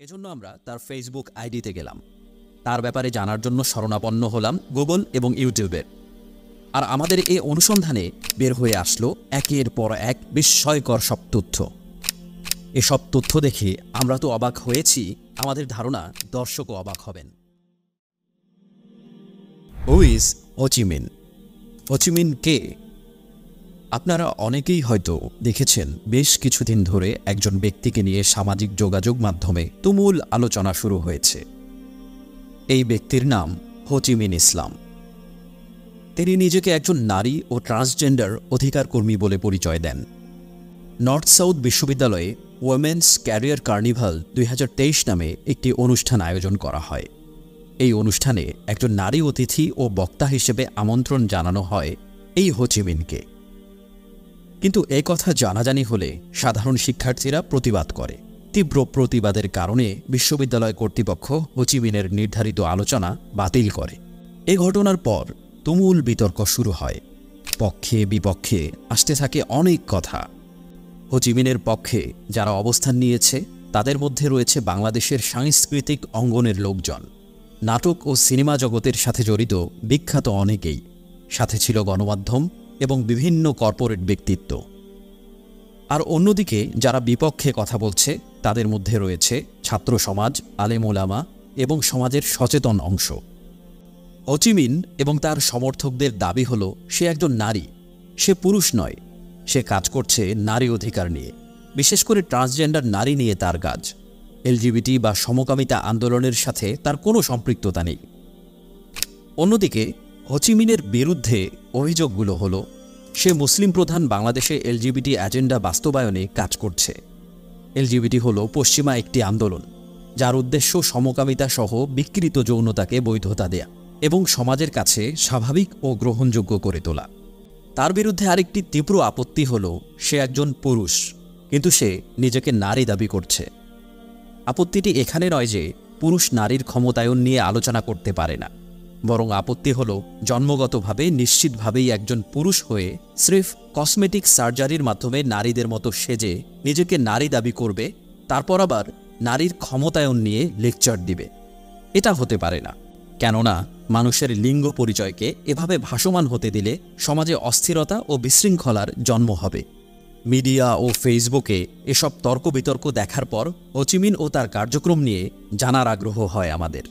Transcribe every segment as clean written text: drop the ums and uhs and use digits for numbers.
এজন্য আমরা তার ফেসবুক আইডিতে গেলাম। তার ব্যাপারে জানার জন্য শরণাপন্ন হলাম গুগল এবং ইউটিউবের। আর আমাদের এই অনুসন্ধানে বের হয়ে আসলো একের পর এক বিস্ময়কর সব তথ্য। এসব তথ্য দেখে আমরা তো অবাক হয়েছি, আমাদের ধারণা দর্শকও অবাক হবেন। হু ইজ হো চি মিন? হো চি মিন কে? আপনারা অনেকেই হয়তো দেখেছেন বেশ কিছুদিন ধরে একজন ব্যক্তিকে নিয়ে সামাজিক যোগাযোগ মাধ্যমে তুমুল আলোচনা শুরু হয়েছে। এই ব্যক্তির নাম হো চি মিন ইসলাম। তিনি নিজেকে একজন নারী ও ট্রান্সজেন্ডার অধিকার কর্মী বলে পরিচয় দেন। নর্থ সাউথ বিশ্ববিদ্যালয়ে ওমেন্স ক্যারিয়ার কার্নিভাল 2023 নামে একটি অনুষ্ঠান আয়োজন করা হয়। এই অনুষ্ঠানে একজন নারী অতিথি ও বক্তা হিসেবে আমন্ত্রণ জানানো হয় এই হো চি মিনকে। কিন্তু এই কথা জানাজানি হলে সাধারণ শিক্ষার্থীরা প্রতিবাদ করে। তীব্র প্রতিবাদের কারণে বিশ্ববিদ্যালয় কর্তৃপক্ষ হো চি মিনের নির্ধারিত আলোচনা বাতিল করে। এ ঘটনার পর তুমুল বিতর্ক শুরু হয়। পক্ষে বিপক্ষে আসতে থাকে অনেক কথা। হো চি মিনের পক্ষে যারা অবস্থান নিয়েছে তাদের মধ্যে রয়েছে বাংলাদেশের সাংস্কৃতিক অঙ্গনের লোকজন, নাটক ও সিনেমা জগতের সাথে জড়িত বিখ্যাত অনেকেই, সাথে ছিল গণমাধ্যম এবং বিভিন্ন কর্পোরেট ব্যক্তিত্ব। আর অন্যদিকে যারা বিপক্ষে কথা বলছে তাদের মধ্যে রয়েছে ছাত্র সমাজ, আলেম ওলামা এবং সমাজের সচেতন অংশ। হো চি মিন এবং তার সমর্থকদের দাবি হল সে একজন নারী, সে পুরুষ নয়। সে কাজ করছে নারী অধিকার নিয়ে, বিশেষ করে ট্রান্সজেন্ডার নারী নিয়ে তার কাজ। এলজিবিটি বা সমকামিতা আন্দোলনের সাথে তার কোনো সম্পৃক্ততা নেই। অন্যদিকে হো চি মিনের বিরুদ্ধে অভিযোগগুলো হল সে মুসলিম প্রধান বাংলাদেশে এলজিবিটি এজেন্ডা বাস্তবায়নে কাজ করছে। এলজিবিটি হল পশ্চিমা একটি আন্দোলন যার উদ্দেশ্য সমকামিতা সহ বিকৃত যৌনতাকে বৈধতা দেয়া এবং সমাজের কাছে স্বাভাবিক ও গ্রহণযোগ্য করে তোলা। তার বিরুদ্ধে আরেকটি তীব্র আপত্তি হল সে একজন পুরুষ, কিন্তু সে নিজেকে নারী দাবি করছে। আপত্তিটি এখানে নয় যে পুরুষ নারীর ক্ষমতায়ন নিয়ে আলোচনা করতে পারে না, বরং আপত্তি হল জন্মগতভাবে নিশ্চিতভাবেই একজন পুরুষ হয়ে স্রেফ কসমেটিক সার্জারির মাধ্যমে নারীদের মতো সেজে নিজেকে নারী দাবি করবে, তারপর আবার নারীর ক্ষমতায়ন নিয়ে লেকচার দিবে। এটা হতে পারে না, কেননা মানুষের লিঙ্গ পরিচয়কে এভাবে ভাসমান হতে দিলে সমাজে অস্থিরতা ও বিশৃঙ্খলার জন্ম হবে। মিডিয়া ও ফেসবুকে এসব তর্ক বিতর্ক দেখার পর হো চি মিন ও তার কার্যক্রম নিয়ে জানার আগ্রহ হয় আমাদের।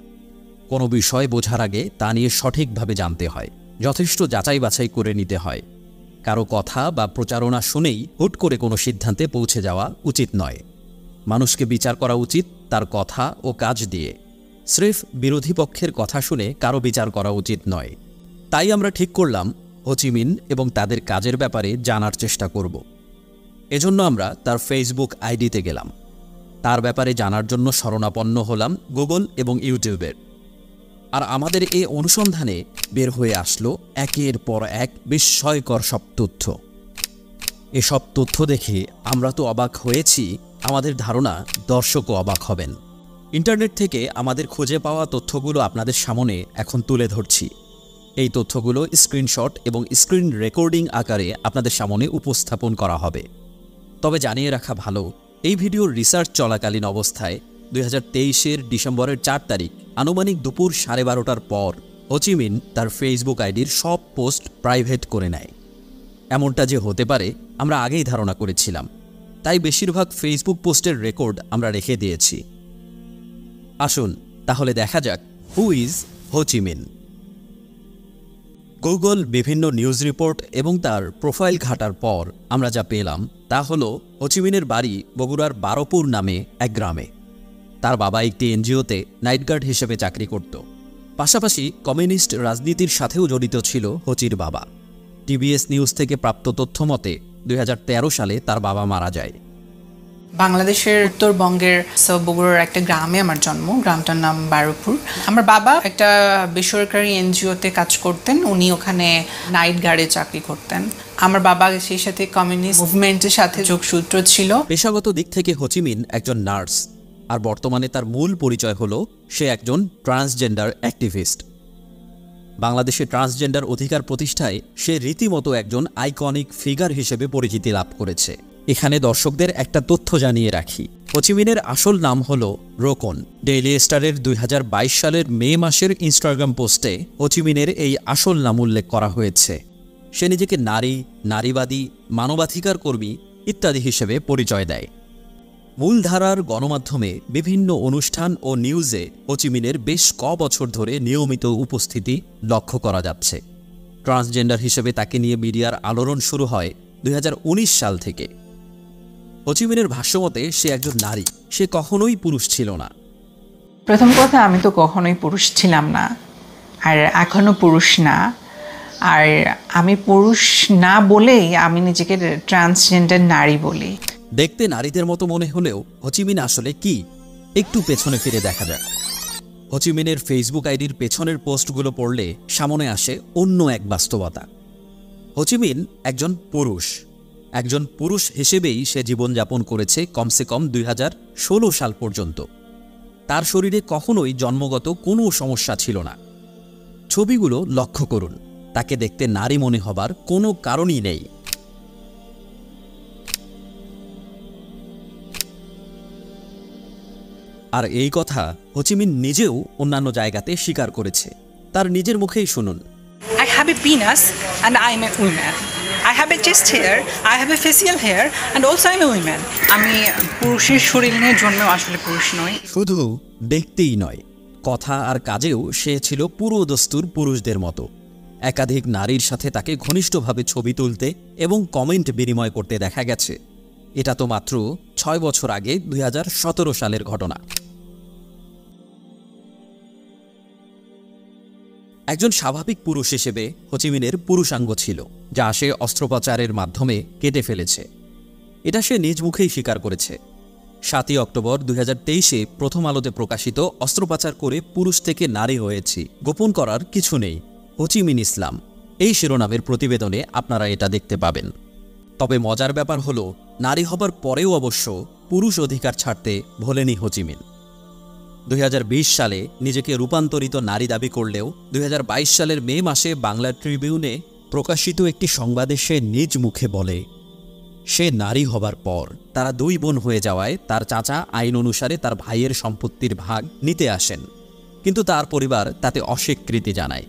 কোনো বিষয় বোঝার আগে তা নিয়ে সঠিকভাবে জানতে হয়, যথেষ্ট যাচাই বাছাই করে নিতে হয়। কারো কথা বা প্রচারণা শুনেই হুট করে কোনো সিদ্ধান্তে পৌঁছে যাওয়া উচিত নয়। মানুষকে বিচার করা উচিত তার কথা ও কাজ দিয়ে। স্রেফ বিরোধী পক্ষের কথা শুনে কারো বিচার করা উচিত নয়। তাই আমরা ঠিক করলাম হো চি মিন এবং তাদের কাজের ব্যাপারে জানার চেষ্টা করব। এজন্য আমরা তার ফেসবুক আইডিতে গেলাম। তার ব্যাপারে জানার জন্য শরণাপন্ন হলাম গুগল এবং ইউটিউবের। আর আমাদের এই অনুসন্ধানে বের হয়ে আসলো একের পর এক বিস্ময়কর সব তথ্য। এসব তথ্য দেখে আমরা তো অবাক হয়েছি, আমাদের ধারণা দর্শকও অবাক হবেন। ইন্টারনেট থেকে আমাদের খুঁজে পাওয়া তথ্যগুলো আপনাদের সামনে এখন তুলে ধরছি। এই তথ্যগুলো স্ক্রিনশট এবং স্ক্রিন রেকর্ডিং আকারে আপনাদের সামনে উপস্থাপন করা হবে। তবে জানিয়ে রাখা ভালো, এই ভিডিওর রিসার্চ চলাকালীন অবস্থায় 2023-এর ডিসেম্বরের 4 তারিখ আনুমানিক দুপুর 12:30টার পর হো চি মিন তার ফেসবুক আইডির সব পোস্ট প্রাইভেট করে নেয়। এমনটা যে হতে পারে আমরা আগেই ধারণা করেছিলাম, তাই বেশিরভাগ ফেসবুক পোস্টের রেকর্ড আমরা রেখে দিয়েছি। আসুন তাহলে দেখা যাক হু ইজ হো চি মিন। গুগল বিভিন্ন নিউজ রিপোর্ট এবং তার প্রোফাইল ঘাটার পর আমরা যা পেলাম তা হল হো চি মিনের বাড়ি বগুড়ার বারোপুর নামে এক গ্রামে। তার বাবা একটি এনজিওতে নাইট গার্ড হিসেবে চাকরি করত। পাশাপাশি কমিউনিস্ট রাজনীতির সাথেও জড়িত ছিল হো চির বাবা। টিবিএস নিউজ থেকে প্রাপ্ত তথ্য মতে 2013 সালে তার বাবা মারা যায়। বাংলাদেশের উত্তরবঙ্গের বগুড়ার একটা গ্রামে আমার জন্ম। গ্রামটার নাম বারোপুর। আমার বাবা একটা বেসরকারি এনজিওতে কাজ করতেন, উনি ওখানে নাইট গার্ডে চাকরি করতেন। আমার বাবা সেই সাথে কমিউনিস্ট মুভমেন্টের সাথে যোগসূত্র ছিল। পেশাগত দিক থেকে হো চি মিন একজন নার্স, আর বর্তমানে তার মূল পরিচয় হল সে একজন ট্রান্সজেন্ডার অ্যাক্টিভিস্ট। বাংলাদেশে ট্রান্সজেন্ডার অধিকার প্রতিষ্ঠায় সে রীতিমতো একজন আইকনিক ফিগার হিসেবে পরিচিতি লাভ করেছে। এখানে দর্শকদের একটা তথ্য জানিয়ে রাখি, হোচিমিনের আসল নাম হল রোকন। ডেইলি স্টারের 2022 সালের মে মাসের ইনস্টাগ্রাম পোস্টে হোচিমিনের এই আসল নাম উল্লেখ করা হয়েছে। সে নিজেকে নারী, নারীবাদী, মানবাধিকার কর্মী ইত্যাদি হিসেবে পরিচয় দেয়। মূলধারার গণমাধ্যমে বিভিন্ন অনুষ্ঠান ও নিউজে হোচিমিনের বেশ বছর ধরে নিয়মিত উপস্থিতি লক্ষ্য করা যাচ্ছে। ট্রান্সজেন্ডার হিসেবে তাকে নিয়ে মিডিয়ার আলোড়ন শুরু হয় 2019 সাল থেকে। হোচিমিনের ভাষ্যমতে সে একজন নারী, সে কখনোই পুরুষ ছিল না। প্রথম কথা, আমি তো কখনোই পুরুষ ছিলাম না, আর এখনো পুরুষ না। আর আমি পুরুষ না বলেই আমি নিজেকে ট্রান্সজেন্ডার নারী বলি। দেখতে নারীদের মতো মনে হলেও হোচিমিন আসলে কি, একটু পেছনে ফিরে দেখা যাক। হোচিমিনের ফেসবুক আইডির পেছনের পোস্টগুলো পড়লে সামনে আসে অন্য এক বাস্তবতা। হোচিমিন একজন পুরুষ হিসেবেই সে জীবনযাপন করেছে কমসে কম 2016 সাল পর্যন্ত। তার শরীরে কখনোই জন্মগত কোনো সমস্যা ছিল না। ছবিগুলো লক্ষ্য করুন, তাকে দেখতে নারী মনে হবার কোনো কারণই নেই। আর এই কথা হোচিমিন নিজেও অন্যান্য জায়গাতে স্বীকার করেছে। তার নিজের মুখেই শুনুন। I have a penis and I am a woman. I have a chest hair, I have a facial hair and also I am a woman. আমি পুরুষের শরীর নিয়ে জন্মেও আসলে পুরুষ নই। শুধু দেখতেই নয়, কথা আর কাজেও সে ছিল পুরো দস্তুর পুরুষদের মতো। একাধিক নারীর সাথে তাকে ঘনিষ্ঠভাবে ছবি তুলতে এবং কমেন্ট বিনিময় করতে দেখা গেছে। এটা তো মাত্র 6 বছর আগে 2017 সালের ঘটনা। একজন স্বাভাবিক পুরুষ হিসেবে হোচিমিনের পুরুষাঙ্গ ছিল, যা সে অস্ত্রোপচারের মাধ্যমে কেটে ফেলেছে। এটা সে নিজ মুখেই স্বীকার করেছে। 7 অক্টোবর 2023-এ প্রথম আলোতে প্রকাশিত অস্ত্রোপচার করে পুরুষ থেকে নারী হয়েছি, গোপন করার কিছু নেই, হোচিমিন ইসলাম, এই শিরোনামের প্রতিবেদনে আপনারা এটা দেখতে পাবেন। তবে মজার ব্যাপার হলো, নারী হবার পরেও অবশ্য পুরুষ অধিকার ছাড়তে ভোলেনি হোচিমিন। 2020 সালে নিজেকে রূপান্তরিত নারী দাবি করলেও 2022 সালের মে মাসে বাংলা ট্রিবিউনে প্রকাশিত একটি সংবাদে সে নিজ মুখে বলে, সে নারী হবার পর তারা 2 বোন হয়ে যাওয়ায় তার চাচা আইন অনুসারে তার ভাইয়ের সম্পত্তির ভাগ নিতে আসেন, কিন্তু তার পরিবার তাতে অস্বীকৃতি জানায়।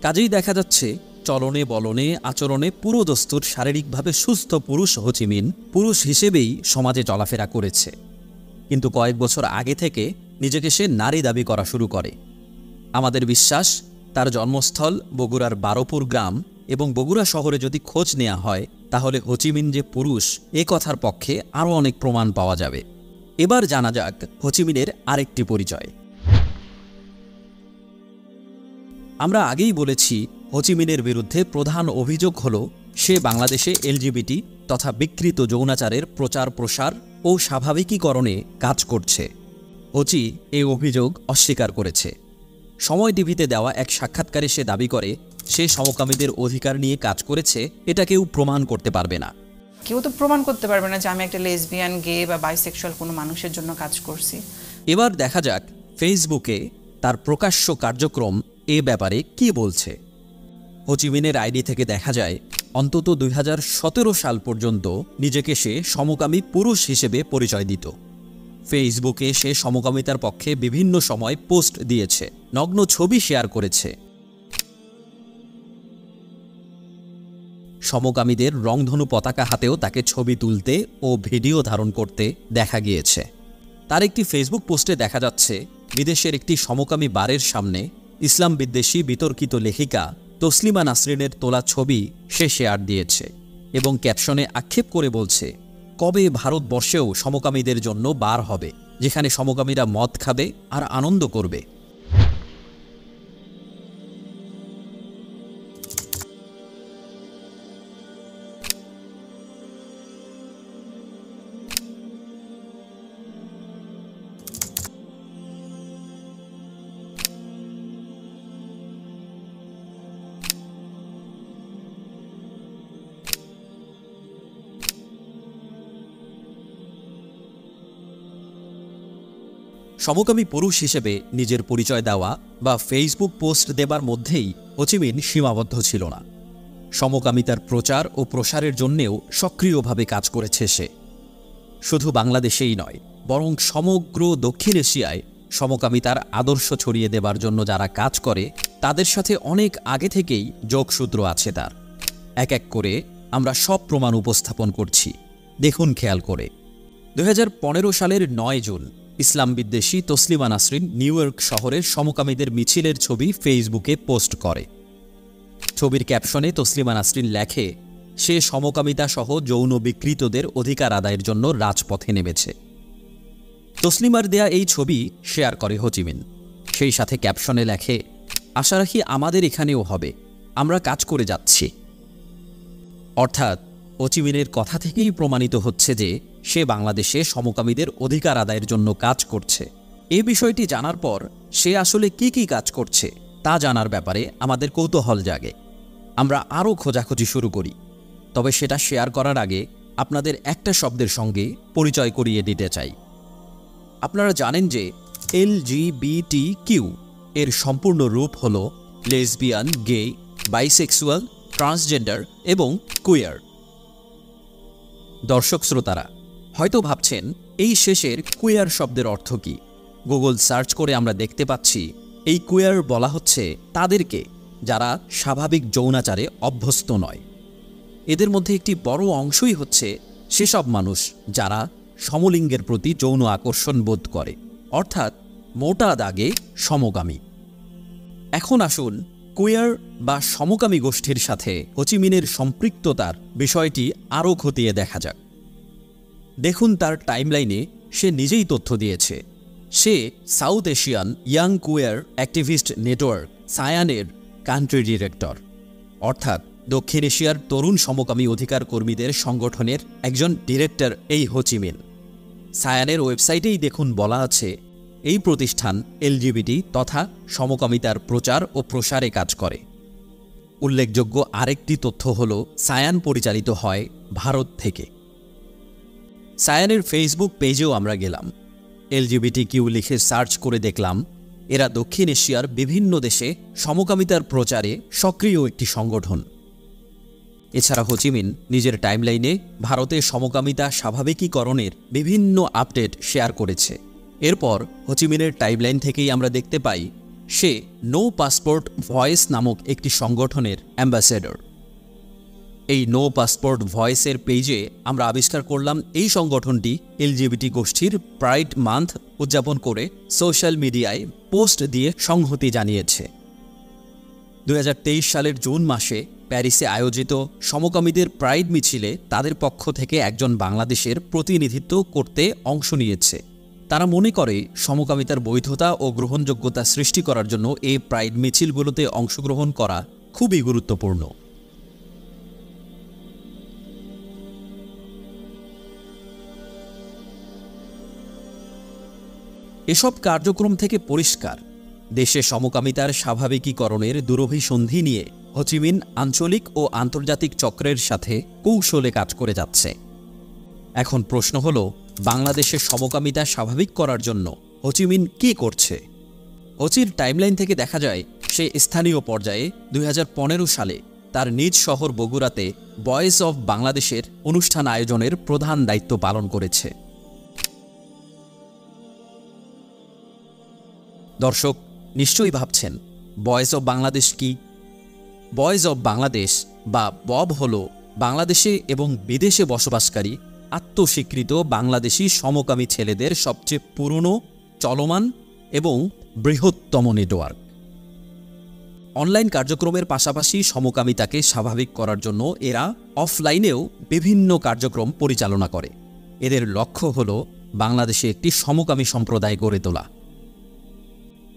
কাজেই দেখা যাচ্ছে চলনে বলনে আচরণে পুরো দস্তুর শারীরিকভাবে সুস্থ পুরুষ হোচিমিন পুরুষ হিসেবেই সমাজে চলাফেরা করেছে। কিন্তু কয়েক বছর আগে থেকে নিজেকে সে নারী দাবি করা শুরু করে। আমাদের বিশ্বাস, তার জন্মস্থল বগুড়ার বারোপুর গ্রাম এবং বগুড়া শহরে যদি খোঁজ নেওয়া হয়, তাহলে হোচিমিন যে পুরুষ এ কথার পক্ষে আরও অনেক প্রমাণ পাওয়া যাবে। এবার জানা যাক হোচিমিনের আরেকটি পরিচয়। আমরা আগেই বলেছি, হোচিমিনের বিরুদ্ধে প্রধান অভিযোগ হল সে বাংলাদেশে এলজিবিটি তথা বিকৃত যৌনাচারের প্রচার প্রসার ও স্বাভাবিকীকরণে কাজ করছে। হোচি এই অভিযোগ অস্বীকার করেছে। সময় টিভিতে দেওয়া এক সাক্ষাৎকারে সে দাবি করে সে সমকামীদের অধিকার নিয়ে কাজ করেছে, এটা কেউ প্রমাণ করতে পারবে না। কেউ তো প্রমাণ করতে পারবে না যে আমি একটা লেসবিয়ান, গে বা বাইসেক্সুয়াল কোনো মানুষের জন্য কাজ করছি। এবার দেখা যাক ফেসবুকে তার প্রকাশ্য কার্যক্রম এ ব্যাপারে কি বলছে। হোচিমিনের আইডি থেকে দেখা যায় অন্তত 2017 সাল পর্যন্ত নিজেকে সে সমকামী পুরুষ হিসেবে পরিচয় দিত। ফেসবুকে সে সমকামিতার পক্ষে বিভিন্ন সময় পোস্ট দিয়েছে, নগ্ন ছবি শেয়ার করেছে। সমকামীদের রংধনু পতাকা হাতেও তাকে ছবি তুলতে ও ভিডিও ধারণ করতে দেখা গিয়েছে। তার একটি ফেসবুক পোস্টে দেখা যাচ্ছে বিদেশের একটি সমকামী বারের সামনে ইসলাম বিদ্বেষী বিতর্কিত লেখিকা তসলিমা নাসরিনের তোলা ছবি সে শেয়ার দিয়েছে এবং ক্যাপশনে আক্ষেপ করে বলছে, কবে ভারতবর্ষেও সমকামীদের জন্য বার হবে, যেখানে সমকামীরা মদ খাবে আর আনন্দ করবে। সমকামী পুরুষ হিসেবে নিজের পরিচয় দেওয়া বা ফেসবুক পোস্ট দেবার মধ্যেই হোচিমিন সীমাবদ্ধ ছিল না। সমকামিতার প্রচার ও প্রসারের জন্যেও সক্রিয়ভাবে কাজ করেছে সে। শুধু বাংলাদেশেই নয়, বরং সমগ্র দক্ষিণ এশিয়ায় সমকামিতার আদর্শ ছড়িয়ে দেবার জন্য যারা কাজ করে তাদের সাথে অনেক আগে থেকেই যোগসূত্র আছে তার। এক এক করে আমরা সব প্রমাণ উপস্থাপন করছি, দেখুন খেয়াল করে। 2015 সালের 9 জুন ইসলাম বিদ্বেষী তসলিমা নাসরিন নিউ ইয়র্ক শহরের সমকামীদের মিছিলের ছবি ফেসবুকে পোস্ট করে। ছবির ক্যাপশনে তসলিমা নাসরিন লেখে, সে সমকামিতা সহ যৌন বিকৃতদের অধিকার আদায়ের জন্য রাজপথে নেমেছে। তসলিমার দেয়া এই ছবি শেয়ার করে হো চি মিন। সেই সাথে ক্যাপশনে লেখে, আশা রাখি আমাদের এখানেও হবে, আমরা কাজ করে যাচ্ছি। অর্থাৎ হো চি মিনের কথা থেকেই প্রমাণিত হচ্ছে যে সে বাংলাদেশে সমকামীদের অধিকার আদায়ের জন্য কাজ করছে। এই বিষয়টি জানার পর সে আসলে কি কাজ করছে তা জানার ব্যাপারে আমাদের কৌতূহল জাগে। আমরা আরও খোঁজাখুঁজি শুরু করি। তবে সেটা শেয়ার করার আগে আপনাদের একটা শব্দের সঙ্গে পরিচয় করিয়ে দিতে চাই। আপনারা জানেন যে LGBTQ এর সম্পূর্ণ রূপ হল লেসবিয়ান, গে, বাইসেক্সুয়াল, ট্রান্সজেন্ডার এবং কুয়ার। দর্শক শ্রোতারা হয়তো ভাবছেন এই শেষের কুয়ার শব্দের অর্থ কী। গুগল সার্চ করে আমরা দেখতে পাচ্ছি এই কুয়ার বলা হচ্ছে তাদেরকে যারা স্বাভাবিক যৌনাচারে অভ্যস্ত নয়। এদের মধ্যে একটি বড় অংশই হচ্ছে সেসব মানুষ যারা সমলিঙ্গের প্রতি যৌন আকর্ষণ বোধ করে, অর্থাৎ মোটা দাগে সমকামী। এখন আসুন কুয়ার বা সমকামী গোষ্ঠীর সাথে হো চি মিনের সম্পৃক্ততার বিষয়টি আরও খতিয়ে দেখা যাক। দেখুন তার টাইমলাইনে সে নিজেই তথ্য দিয়েছে। সে সাউথ এশিয়ান ইয়াং কুয়ার অ্যাক্টিভিস্ট নেটওয়ার্ক সায়ানের কান্ট্রি ডিরেক্টর, অর্থাৎ দক্ষিণ এশিয়ার তরুণ সমকামী অধিকার কর্মীদের সংগঠনের একজন ডিরেক্টর এই হো চি মিন। সায়ানের ওয়েবসাইটেই দেখুন বলা আছে এই প্রতিষ্ঠান এলজিবিটি তথা সমকামিতার প্রচার ও প্রসারে কাজ করে। উল্লেখযোগ্য আরেকটি তথ্য হল সায়ান পরিচালিত হয় ভারত থেকে। সায়ানের ফেসবুক পেজেও আমরা গেলাম। LGBTQ লিখে সার্চ করে দেখলাম এরা দক্ষিণ এশিয়ার বিভিন্ন দেশে সমকামিতার প্রচারে সক্রিয় একটি সংগঠন। এছাড়া হো চি মিন নিজের টাইমলাইনে ভারতে সমকামিতা স্বাভাবিকীকরণের বিভিন্ন আপডেট শেয়ার করেছে। এরপর হো চি মিনের টাইমলাইন থেকেই আমরা দেখতে পাই সে নো পাসপোর্ট ভয়েস নামক একটি সংগঠনের অ্যাম্বাসেডর। এই নো পাসপোর্ট ভয়েসের পেজে আমরা আবিষ্কার করলাম এই সংগঠনটি এলজিবিটি গোষ্ঠীর প্রাইড মান্থ উদযাপন করে সোশ্যাল মিডিয়ায় পোস্ট দিয়ে সংহতি জানিয়েছে। 2023 সালের জুন মাসে প্যারিসে আয়োজিত সমকামীদের প্রাইড মিছিলে তাদের পক্ষ থেকে একজন বাংলাদেশের প্রতিনিধিত্ব করতে অংশ নিয়েছে। তারা মনে করে সমকামিতার বৈধতা ও গ্রহণযোগ্যতা সৃষ্টি করার জন্য এই প্রাইড মিছিলগুলোতে অংশগ্রহণ করা খুবই গুরুত্বপূর্ণ। এসব কার্যক্রম থেকে পরিষ্কার দেশে সমকামিতার স্বাভাবিকীকরণের দুরভিসন্ধি নিয়ে হো চি মিন আঞ্চলিক ও আন্তর্জাতিক চক্রের সাথে কৌশলে কাজ করে যাচ্ছে। এখন প্রশ্ন হল, বাংলাদেশে সমকামিতা স্বাভাবিক করার জন্য হো চি মিন কী করছে? হো চির টাইমলাইন থেকে দেখা যায় সে স্থানীয় পর্যায়ে 2015 সালে তার নিজ শহর বগুড়াতে ভয়েস অফ বাংলাদেশের অনুষ্ঠান আয়োজনের প্রধান দায়িত্ব পালন করেছে। দর্শক নিশ্চয়ই ভাবছেন ভয়েস অব বাংলাদেশ কি? ভয়েস অব বাংলাদেশ বা বব হল বাংলাদেশে এবং বিদেশে বসবাসকারী আত্মস্বীকৃত বাংলাদেশি সমকামী ছেলেদের সবচেয়ে পুরনো, চলমান এবং বৃহত্তম নেটওয়ার্ক। অনলাইন কার্যক্রমের পাশাপাশি সমকামিতাকে স্বাভাবিক করার জন্য এরা অফলাইনেও বিভিন্ন কার্যক্রম পরিচালনা করে। এদের লক্ষ্য হল বাংলাদেশে একটি সমকামী সম্প্রদায় গড়ে তোলা।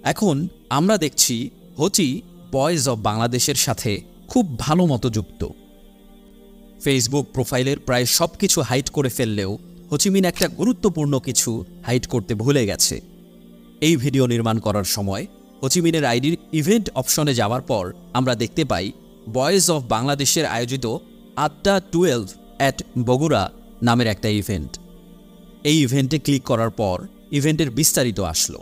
এখন আমরা দেখছি হো চি ভয়েস অব বাংলাদেশের সাথে খুব ভালো মতো যুক্ত। ফেসবুক প্রোফাইলের প্রায় সব কিছু হাইড করে ফেললেও হো চি মিন একটা গুরুত্বপূর্ণ কিছু হাইড করতে ভুলে গেছে। এই ভিডিও নির্মাণ করার সময় হো চি মিনের আইডির ইভেন্ট অপশনে যাওয়ার পর আমরা দেখতে পাই ভয়েস অফ বাংলাদেশের আয়োজিত আড্ডা 12 অ্যাট বগুড়া নামের একটা ইভেন্ট। এই ইভেন্টে ক্লিক করার পর ইভেন্টের বিস্তারিত আসলো।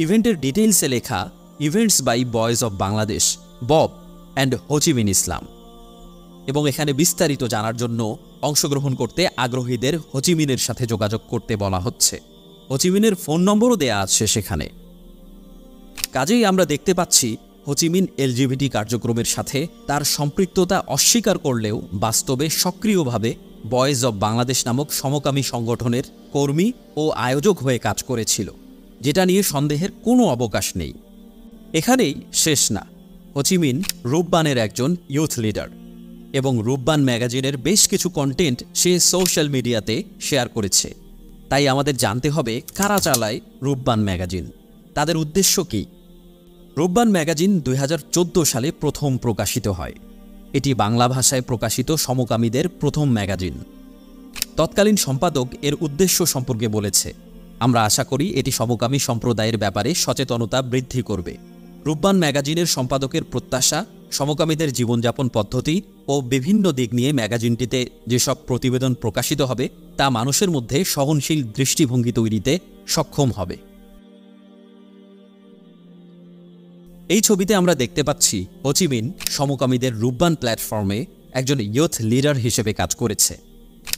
ইভেন্টের ডিটেইলসে লেখা events by voice of Bangladesh, Bob and Ho Chi মিন ইসলাম, এবং এখানে বিস্তারিত জানার জন্য অংশগ্রহণ করতে আগ্রহীদের হোচিমিনের সাথে যোগাযোগ করতে বলা হচ্ছে। হোচিমিনের ফোন নম্বরও দেয়া আছে সেখানে। কাজেই আমরা দেখতে পাচ্ছি হোচিমিন এলজিবিটি কার্যক্রমের সাথে তার সম্পৃক্ততা অস্বীকার করলেও বাস্তবে সক্রিয়ভাবে বয়েজ অব বাংলাদেশ নামক সমকামী সংগঠনের কর্মী ও আয়োজক হয়ে কাজ করেছিল, যেটা নিয়ে সন্দেহের কোনো অবকাশ নেই। এখানেই শেষ না। হোচিমিন রূপবানের একজন ইউথ লিডার এবং রূপবান ম্যাগাজিনের বেশ কিছু কন্টেন্ট সে সোশ্যাল মিডিয়াতে শেয়ার করেছে। তাই আমাদের জানতে হবে কারা চালায় রূপবান ম্যাগাজিন, তাদের উদ্দেশ্য কী। রূপবান ম্যাগাজিন 2014 সালে প্রথম প্রকাশিত হয়। এটি বাংলা ভাষায় প্রকাশিত সমকামীদের প্রথম ম্যাগাজিন। তৎকালীন সম্পাদক এর উদ্দেশ্য সম্পর্কে বলেছে, আমরা আশা করি এটি সমকামী সম্প্রদায়ের ব্যাপারে সচেতনতা বৃদ্ধি করবে। রূপবান ম্যাগাজিনের সম্পাদকের প্রত্যাশা সমকামীদের জীবনযাপন পদ্ধতি ও বিভিন্ন দিক নিয়ে ম্যাগাজিনটিতে যেসব প্রতিবেদন প্রকাশিত হবে তা মানুষের মধ্যে সহনশীল দৃষ্টিভঙ্গি তৈরিতে সক্ষম হবে। এই ছবিতে আমরা দেখতে পাচ্ছি হোচিমিন সমকামীদের রূপবান প্ল্যাটফর্মে একজন ইয়ুথ লিডার হিসেবে কাজ করেছে।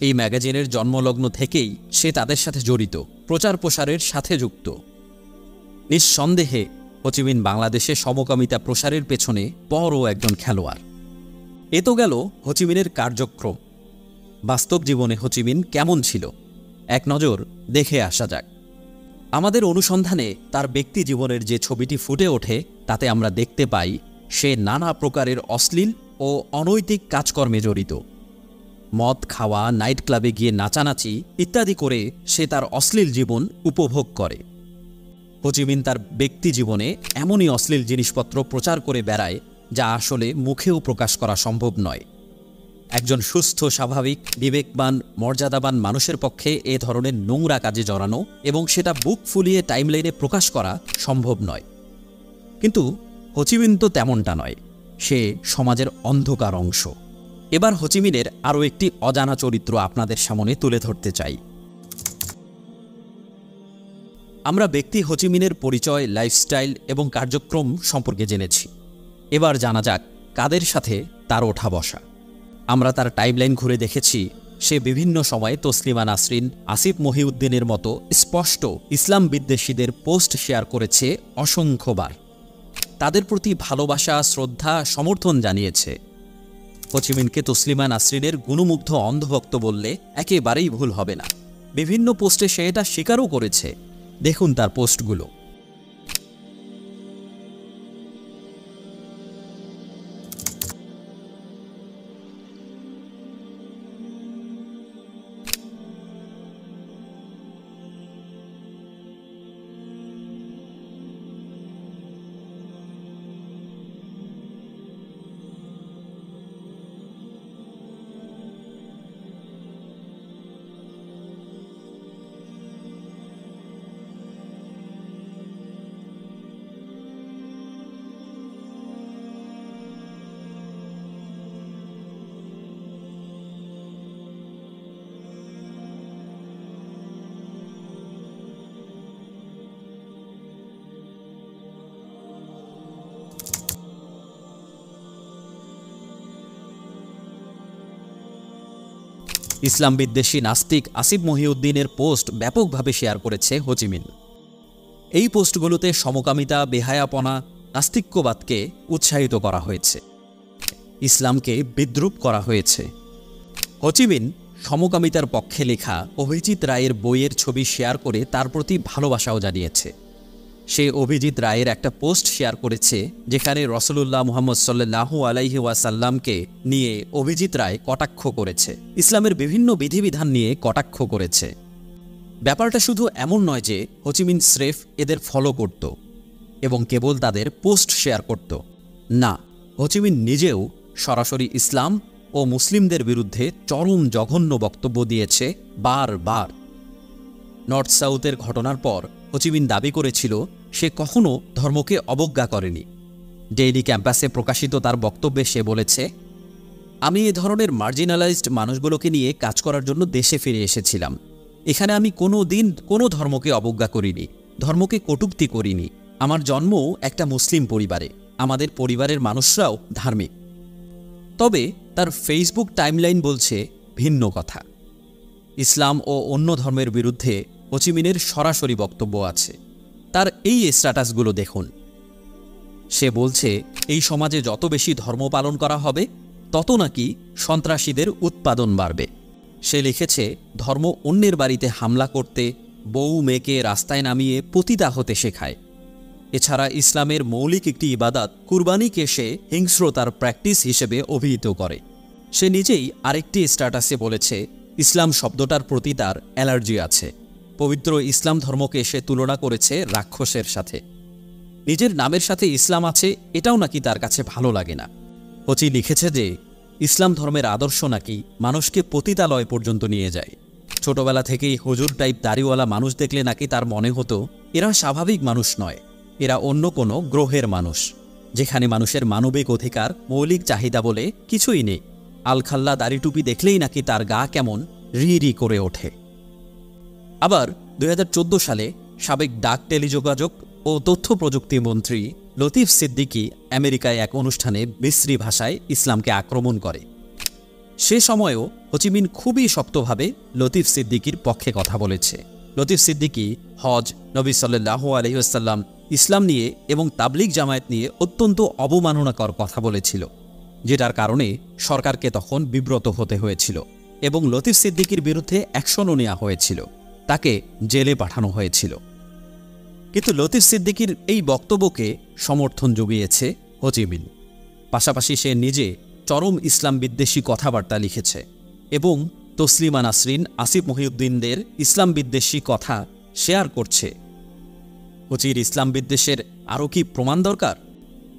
এই ম্যাগাজিনের জন্মলগ্ন থেকেই সে তাদের সাথে জড়িত, প্রচার প্রসারের সাথে যুক্ত। নিঃসন্দেহে হোচিমিন বাংলাদেশে সমকামিতা প্রসারের পেছনে বড় একজন খেলোয়াড়। এ তো গেল হোচিমিনের কার্যক্রম। বাস্তব জীবনে হোচিমিন কেমন ছিল এক নজর দেখে আসা যাক। আমাদের অনুসন্ধানে তার ব্যক্তি জীবনের যে ছবিটি ফুটে ওঠে তাতে আমরা দেখতে পাই সে নানা প্রকারের অশ্লীল ও অনৈতিক কাজকর্মে জড়িত। মদ খাওয়া, নাইট ক্লাবে গিয়ে নাচানাচি ইত্যাদি করে সে তার অশ্লীল জীবন উপভোগ করে। হোচিমিন তার ব্যক্তি জীবনে এমনই অশ্লীল জিনিসপত্র প্রচার করে বেড়ায় যা আসলে মুখেও প্রকাশ করা সম্ভব নয়। একজন সুস্থ, স্বাভাবিক, বিবেকবান, মর্যাদাবান মানুষের পক্ষে এ ধরনের নোংরা কাজে জড়ানো এবং সেটা বুক ফুলিয়ে টাইমলাইনে প্রকাশ করা সম্ভব নয়। কিন্তু হোচিমিন তো তেমনটা নয়, সে সমাজের অন্ধকার অংশ। এবার হোচিমিনের আরও একটি অজানা চরিত্র আপনাদের সামনে তুলে ধরতে চাই। আমরা ব্যক্তি হোচিমিনের পরিচয়, লাইফস্টাইল এবং কার্যক্রম সম্পর্কে জেনেছি। এবার জানা যাক কাদের সাথে তার ওঠা বসা। আমরা তার টাইমলাইন ঘুরে দেখেছি সে বিভিন্ন সময়ে তসলিমা নাসরিন, আসিফ মহিউদ্দিনের মতো স্পষ্ট ইসলাম বিদ্বেষীদের পোস্ট শেয়ার করেছে অসংখ্যবার। তাদের প্রতি ভালোবাসা, শ্রদ্ধা, সমর্থন জানিয়েছে। হোচিমিনকে তসলিমা নাসরিনের গুণমুগ্ধ অন্ধভক্ত বললে একেবারেই ভুল হবে না। বিভিন্ন পোস্টে সে এটা স্বীকারও করেছে। দেখুন তার পোস্টগুলো। ইসলাম বিদ্বেষী নাস্তিক আসিফ মহিউদ্দিনের পোস্ট ব্যাপকভাবে শেয়ার করেছে হোচিমিন। এই পোস্টগুলোতে সমকামিতা, বেহায়াপনা, নাস্তিক্যবাদকে উৎসাহিত করা হয়েছে, ইসলামকে বিদ্রূপ করা হয়েছে। হোচিমিন সমকামিতার পক্ষে লেখা অভিজিৎ রায়ের বইয়ের ছবি শেয়ার করে তার প্রতি ভালোবাসাও জানিয়েছে। সে অভিজিৎ রায়ের একটা পোস্ট শেয়ার করেছে যেখানে রাসূলুল্লাহ মুহাম্মদ সাল্লাল্লাহু আলাইহি ওয়াসাল্লামকে নিয়ে অভিজিৎ রায় কটাক্ষ করেছে, ইসলামের বিভিন্ন বিধিবিধান নিয়ে কটাক্ষ করেছে। ব্যাপারটা শুধু এমন নয় যে হোচিমিন স্রেফ এদের ফলো করত এবং কেবল তাদের পোস্ট শেয়ার করত। না, হোচিমিন নিজেও সরাসরি ইসলাম ও মুসলিমদের বিরুদ্ধে চরম জঘন্য বক্তব্য দিয়েছে বারবার। নর্থ সাউথের ঘটনার পর হোচিমিন দাবি করেছিল সে কখনো ধর্মকে অবজ্ঞা করেনি। ডেইলি ক্যাম্পাসে প্রকাশিত তার বক্তব্যে সে বলেছে, আমি এ ধরনের মার্জিনালাইজড মানুষগুলোকে নিয়ে কাজ করার জন্য দেশে ফিরে এসেছিলাম। এখানে আমি কোনো দিন কোনো ধর্মকে অবজ্ঞা করিনি, ধর্মকে কটূক্তি করিনি। আমার জন্ম একটা মুসলিম পরিবারে, আমাদের পরিবারের মানুষরাও ধার্মিক। তবে তার ফেসবুক টাইমলাইন বলছে ভিন্ন কথা। ইসলাম ও অন্য ধর্মের বিরুদ্ধে হোচিমিনের সরাসরি বক্তব্য আছে। তার এই স্ট্যাটাসগুলো দেখুন। সে বলছে এই সমাজে যত বেশি ধর্ম পালন করা হবে তত নাকি সন্ত্রাসীদের উৎপাদন বাড়বে। সে লিখেছে ধর্ম অন্যের বাড়িতে হামলা করতে, বউ মেয়েকে রাস্তায় নামিয়ে পতিতা হতে শেখায়। এছাড়া ইসলামের মৌলিক একটি ইবাদত কুরবানিকে সে হিংস্রতার প্র্যাকটিস হিসেবে অভিহিত করে। সে নিজেই আরেকটি স্ট্যাটাসে বলেছে ইসলাম শব্দটার প্রতি তার অ্যালার্জি আছে। পবিত্র ইসলাম ধর্মকে সে তুলনা করেছে রাক্ষসের সাথে। নিজের নামের সাথে ইসলাম আছে এটাও নাকি তার কাছে ভালো লাগে না। হোচি লিখেছে যে ইসলাম ধর্মের আদর্শ নাকি মানুষকে পতিতালয় পর্যন্ত নিয়ে যায়। ছোটবেলা থেকেই হুজুর টাইপ দাড়িওয়ালা মানুষ দেখলে নাকি তার মনে হতো এরা স্বাভাবিক মানুষ নয়, এরা অন্য কোনো গ্রহের মানুষ, যেখানে মানুষের মানবিক অধিকার, মৌলিক চাহিদা বলে কিছুই নেই। আলখাল্লা দাড়িটুপি দেখলেই নাকি তার গা কেমন রি রি করে ওঠে। আবার 2014 সালে সাবেক ডাক, টেলিযোগাযোগ ও তথ্য প্রযুক্তি মন্ত্রী লতিফ সিদ্দিকী আমেরিকায় এক অনুষ্ঠানে মিসরি ভাষায় ইসলামকে আক্রমণ করে। সে সময়েও হোচিমিন খুবই শক্তভাবে লতিফ সিদ্দিকীর পক্ষে কথা বলেছে। লতিফ সিদ্দিকী হজ, নবী সাল্লাল্লাহু আলাইহি ওয়াসাল্লাম, ইসলাম নিয়ে এবং তাবলিগ জামায়াত নিয়ে অত্যন্ত অবমাননাকর কথা বলেছিল, যেটার কারণে সরকারকে তখন বিব্রত হতে হয়েছিল এবং লতিফ সিদ্দিকীর বিরুদ্ধে অ্যাকশনও নেওয়া হয়েছিল, তাকে জেলে পাঠানো হয়েছিল। কিন্তু লতিফ সিদ্দিকীর এই বক্তব্যকে সমর্থন জুগিয়েছে হোচিমিন। পাশাপাশি সে নিজে চরম ইসলাম বিদ্বেষী কথাবার্তা লিখেছে এবং তসলিমা নাসরিন, আসিফ মহিউদ্দিনদের ইসলাম বিদ্বেষী কথা শেয়ার করছে। হোচির ইসলাম বিদ্বেষের আরও কি প্রমাণ দরকার?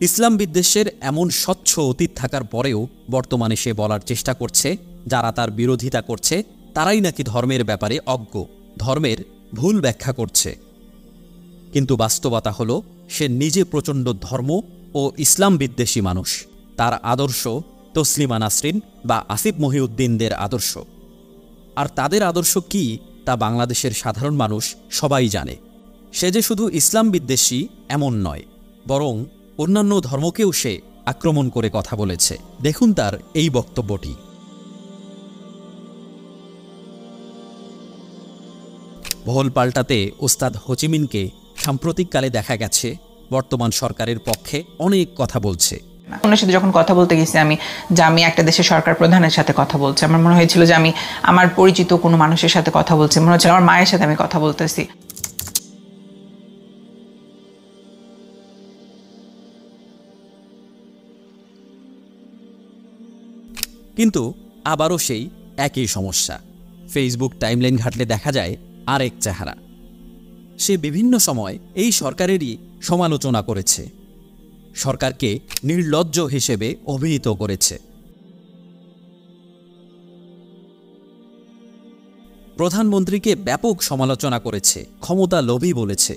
ইসলাম বিদ্বেষের এমন স্বচ্ছ অতীত থাকার পরেও বর্তমানে সে বলার চেষ্টা করছে যারা তার বিরোধিতা করছে তারাই নাকি ধর্মের ব্যাপারে অজ্ঞ, ধর্মের ভুল ব্যাখ্যা করছে। কিন্তু বাস্তবতা হলো সে নিজে প্রচণ্ড ধর্ম ও ইসলাম বিদ্বেষী মানুষ। তার আদর্শ তসলিমা নাসরিন বা আসিফ মহিউদ্দিনদের আদর্শ। আর তাদের আদর্শ কি তা বাংলাদেশের সাধারণ মানুষ সবাই জানে। সে যে শুধু ইসলাম বিদ্বেষী এমন নয়, বরং অন্যান্য ধর্মকেও সে আক্রমণ করে কথা বলেছে। দেখুন তার এই বক্তব্যটি। ভোল পাল্টাতে ওস্তাদ হোচিমিনকে সাম্প্রতিককালে দেখা গেছে বর্তমান সরকারের পক্ষে অনেক কথা বলছে। ওনার সাথে যখন কথা বলতে গেছি আমি একটা দেশের সরকার প্রধানের সাথে কথা বলছি, আমার মনে হয়েছিল যে আমি আমার পরিচিত কোনো মানুষের সাথে কথা বলছি, মনে হচ্ছিল আমার মায়ের সাথে আমি কথা বলতেছি। কিন্তু আবারও সেই একই সমস্যা। ফেসবুক টাইমলাইন ঘাটলে দেখা যায় আরেক চেহারা। সে বিভিন্ন সময় এই সরকারেরই সমালোচনা করেছে, সরকারকে নির্লজ্জ হিসেবে অভিহিত করেছে। প্রধানমন্ত্রীকে ব্যাপক সমালোচনা করেছে, ক্ষমতা লোভী বলেছে।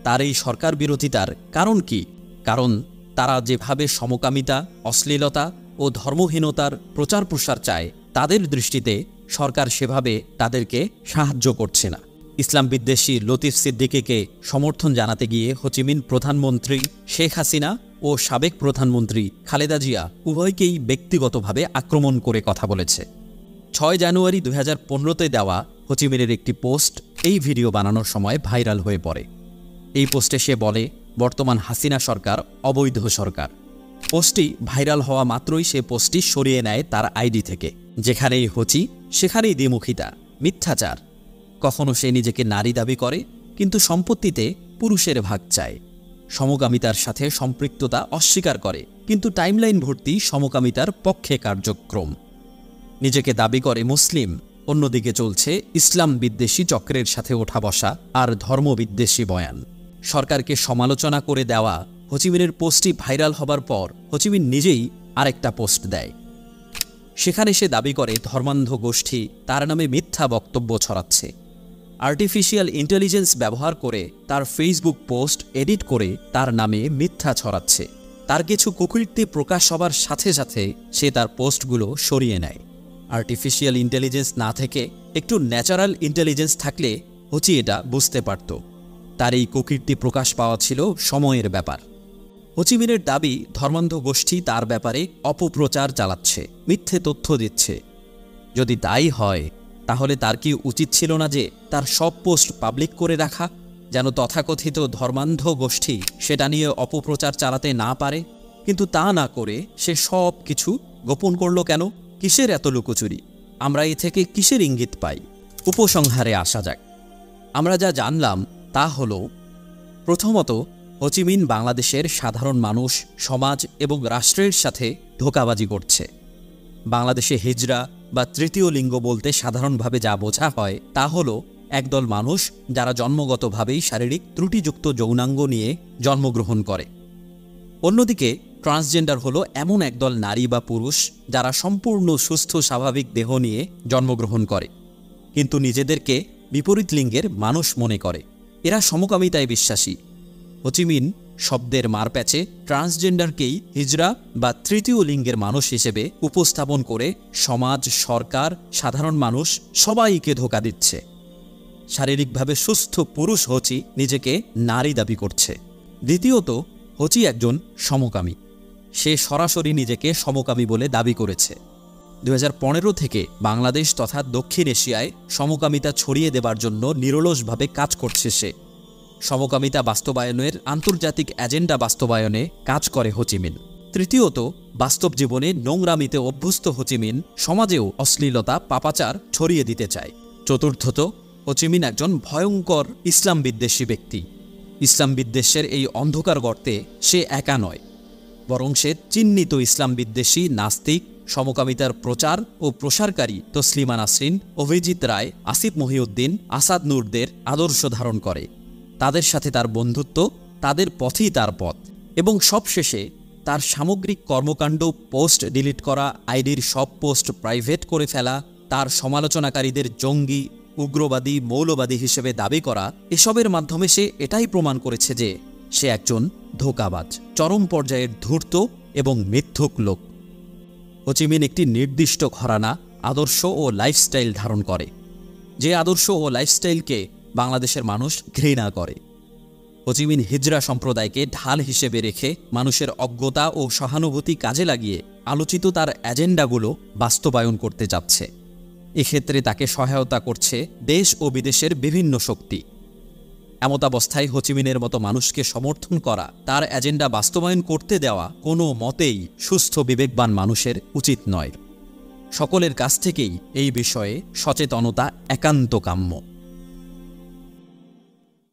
তার এই সরকার বিরোধিতার কারণ কি? কারণ তারা যেভাবে সমকামিতা, অশ্লীলতা ও ধর্মহীনতার প্রচার প্রসার চায়, তাদের দৃষ্টিতে সরকার সেভাবে তাদেরকে সাহায্য করছে না। ইসলাম বিদ্বেষী লতিফ সিদ্দিকীকে সমর্থন জানাতে গিয়ে হোচিমিন প্রধানমন্ত্রী শেখ হাসিনা ও সাবেক প্রধানমন্ত্রী খালেদা জিয়া উভয়কেই ব্যক্তিগতভাবে আক্রমণ করে কথা বলেছে। 6 জানুয়ারি 2015-তে দেওয়া হোচিমিনের একটি পোস্ট এই ভিডিও বানানোর সময় ভাইরাল হয়ে পড়ে। এই পোস্টে সে বলে বর্তমান হাসিনা সরকার অবৈধ সরকার। পোস্টটি ভাইরাল হওয়া মাত্রই সে পোস্টটি সরিয়ে নেয় তার আইডি থেকে। যেখানেই হোচি সেখানেই দ্বিমুখিতা, মিথ্যাচার। কখনো সে নিজেকে নারী দাবি করে কিন্তু সম্পত্তিতে পুরুষের ভাগ চায়। সমকামিতার সাথে সম্পৃক্ততা অস্বীকার করে কিন্তু টাইমলাইন ভর্তি সমকামিতার পক্ষে কার্যক্রম। নিজেকে দাবি করে মুসলিম, অন্যদিকে চলছে ইসলাম বিদ্বেষী চক্রের সাথে ওঠা বসা আর ধর্মবিদ্বেষী বয়ান। সরকারকে সমালোচনা করে দেওয়া হোচিমিনের পোস্টটি ভাইরাল হবার পর হোচিমিন নিজেই আরেকটা পোস্ট দেয়। সেখানে সে দাবি করে ধর্মান্ধ গোষ্ঠী তার নামে মিথ্যা বক্তব্য ছড়াচ্ছে। আর্টিফিশিয়াল ইন্টেলিজেন্স ব্যবহার করে তার ফেসবুক পোস্ট এডিট করে তার নামে মিথ্যা ছড়াচ্ছে। তার কিছু কুকীর্তি প্রকাশ হবার সাথে সাথে সে তার পোস্টগুলো সরিয়ে নেয়। আর্টিফিশিয়াল ইন্টেলিজেন্স না থেকে একটু ন্যাচারাল ইন্টেলিজেন্স থাকলে হোচি এটা বুঝতে পারত। তার এই কুকীর্তি প্রকাশ পাওয়া ছিল সময়ের ব্যাপার। হোচিমিনের দাবি ধর্মান্ধ গোষ্ঠী তার ব্যাপারে অপপ্রচার চালাচ্ছে, মিথ্যে তথ্য দিচ্ছে। যদি তাই হয় তাহলে তার কি উচিত ছিল না যে তার সব পোস্ট পাবলিক করে রাখা, যেন তথাকথিত ধর্মান্ধ গোষ্ঠী সেটা নিয়ে অপপ্রচার চালাতে না পারে? কিন্তু তা না করে সে সব কিছু গোপন করল কেন? কিসের এত লুকোচুরি? আমরা এ থেকে কিসের ইঙ্গিত পাই? উপসংহারে আসা যাক। আমরা যা জানলাম তা হলো, প্রথমত, হোচিমিন বাংলাদেশের সাধারণ মানুষ, সমাজ এবং রাষ্ট্রের সাথে ধোঁকাবাজি করছে। বাংলাদেশে হিজড়া বা তৃতীয় লিঙ্গ বলতে সাধারণভাবে যা বোঝা হয় তা হলো একদল মানুষ যারা জন্মগতভাবেই শারীরিক ত্রুটিযুক্ত যৌনাঙ্গ নিয়ে জন্মগ্রহণ করে। অন্যদিকে ট্রান্সজেন্ডার হলো এমন একদল নারী বা পুরুষ যারা সম্পূর্ণ সুস্থ স্বাভাবিক দেহ নিয়ে জন্মগ্রহণ করে, কিন্তু নিজেদেরকে বিপরীত লিঙ্গের মানুষ মনে করে। এরা সমকামিতায় বিশ্বাসী। হোচিমিন শব্দের মারপ্যাচে ট্রান্সজেন্ডারকেই হিজড়া বা তৃতীয় লিঙ্গের মানুষ হিসেবে উপস্থাপন করে সমাজ, সরকার, সাধারণ মানুষ সবাইকে ধোঁকা দিচ্ছে। শারীরিকভাবে সুস্থ পুরুষ হোচি নিজেকে নারী দাবি করছে। দ্বিতীয়ত, হোচি একজন সমকামী। সে সরাসরি নিজেকে সমকামী বলে দাবি করেছে। 2015 থেকে বাংলাদেশ তথা দক্ষিণ এশিয়ায় সমকামিতা ছড়িয়ে দেবার জন্য নিরলসভাবে কাজ করছে সে। সমকামিতা বাস্তবায়নের আন্তর্জাতিক এজেন্ডা বাস্তবায়নে কাজ করে হোচিমিন। তৃতীয়ত, বাস্তব জীবনে নোংরামিতে অভ্যস্ত হোচিমিন সমাজেও অশ্লীলতা, পাপাচার ছড়িয়ে দিতে চায়। চতুর্থত, হোচিমিন একজন ভয়ঙ্কর ইসলাম বিদ্বেষী ব্যক্তি। ইসলাম বিদ্বেষের এই অন্ধকার গর্তে সে একা নয়, বরং সে চিহ্নিত ইসলাম বিদ্বেষী, নাস্তিক, সমকামিতার প্রচার ও প্রসারকারী তসলিমা নাসরিন, অভিজিৎ রায়, আসিফ মহিউদ্দিন, আসাদ নূরদের আদর্শ ধারণ করে। তাদের সাথে তার বন্ধুত্ব, তাদের পথই তার পথ। এবং সবশেষে তার সামগ্রিক কর্মকাণ্ড, পোস্ট ডিলিট করা, আইডির সব পোস্ট প্রাইভেট করে ফেলা, তার সমালোচনাকারীদের জঙ্গি, উগ্রবাদী, মৌলবাদী হিসেবে দাবি করা, এসবের মাধ্যমে সে এটাই প্রমাণ করেছে যে সে একজন ধোঁকাবাজ, চরম পর্যায়ের ধূর্ত এবং মিথ্যুক লোক। হোচিমিন একটি নির্দিষ্ট ঘরানা, আদর্শ ও লাইফস্টাইল ধারণ করে, যে আদর্শ ও লাইফস্টাইলকে বাংলাদেশের মানুষ ঘৃণা করে। হোচিমিন হিজড়া সম্প্রদায়কে ঢাল হিসেবে রেখে মানুষের অজ্ঞতা ও সহানুভূতি কাজে লাগিয়ে আলোচিত তার এজেন্ডাগুলো বাস্তবায়ন করতে যাচ্ছে। এক্ষেত্রে তাকে সহায়তা করছে দেশ ও বিদেশের বিভিন্ন শক্তি। এমতাবস্থায় হোচিমিনের মতো মানুষকে সমর্থন করা, তার এজেন্ডা বাস্তবায়ন করতে দেওয়া কোনো মতেই সুস্থ বিবেকবান মানুষের উচিত নয়। সকলের কাছ থেকেই এই বিষয়ে সচেতনতা একান্ত কাম্য।